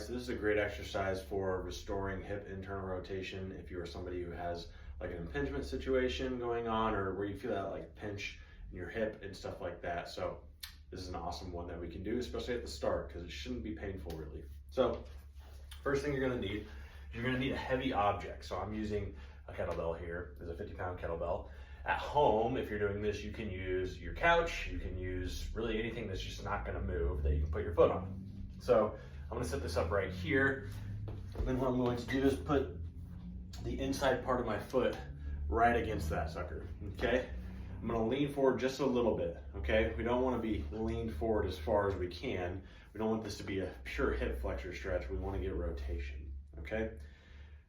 so this is a great exercise for restoring hip internal rotation if you are somebody who has like an impingement situation going on, or where you feel that like pinch in your hip and stuff like that. So this is an awesome one that we can do, especially at the start, because it shouldn't be painful really. So first thing you're gonna need is you're gonna need a heavy object. So I'm using a kettlebell here. There's a 50-pound kettlebell. At home, if you're doing this, you can use your couch, you can use really anything that's just not gonna move that you can put your foot on. So I'm gonna set this up right here. And then what I'm going to do is put the inside part of my foot right against that sucker, okay? I'm gonna lean forward just a little bit, okay? We don't wanna be leaned forward as far as we can. We don't want this to be a pure hip flexor stretch. We wanna get rotation, okay?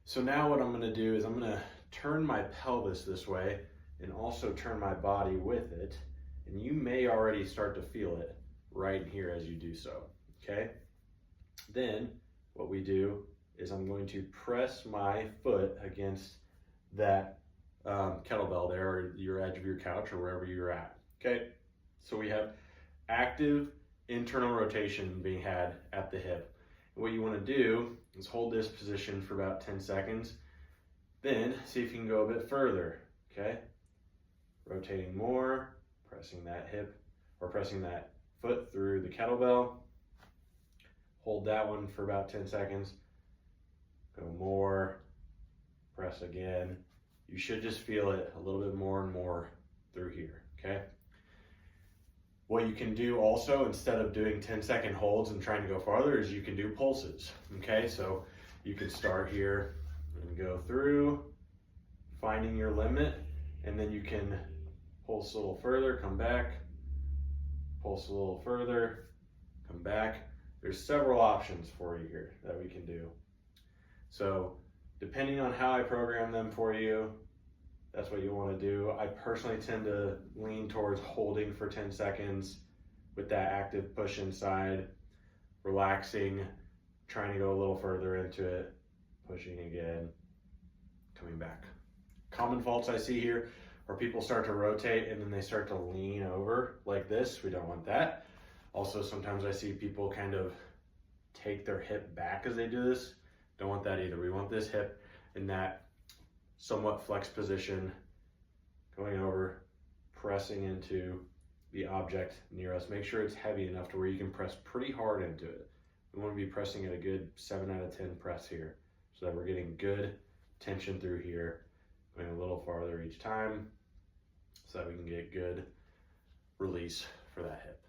So now what I'm gonna do is I'm gonna turn my pelvis this way and also turn my body with it. And you may already start to feel it right here as you do so, okay? Then what we do is I'm going to press my foot against that kettlebell there, or your edge of your couch, or wherever you're at, okay? So we have active internal rotation being had at the hip. And what you wanna do is hold this position for about 10 seconds, then see if you can go a bit further, okay? Rotating more, pressing that hip, or pressing that foot through the kettlebell. Hold that one for about 10 seconds. Go more, press again. You should just feel it a little bit more and more through here, okay? What you can do also, instead of doing 10-second holds and trying to go farther, is you can do pulses, okay? So you can start here and go through, finding your limit, and then you can pulse a little further, come back, pulse a little further, come back. There's several options for you here that we can do. So depending on how I program them for you, that's what you want to do. I personally tend to lean towards holding for 10 seconds with that active push inside, relaxing, trying to go a little further into it, pushing again, coming back. Common faults I see here are people start to rotate and then they start to lean over like this. We don't want that. Also, sometimes I see people kind of take their hip back as they do this. Don't want that either. We want this hip in that somewhat flexed position, going over, pressing into the object near us. Make sure it's heavy enough to where you can press pretty hard into it. We want to be pressing at a good 7 out of 10 press here, so that we're getting good tension through here, going a little farther each time, so that we can get good release for that hip.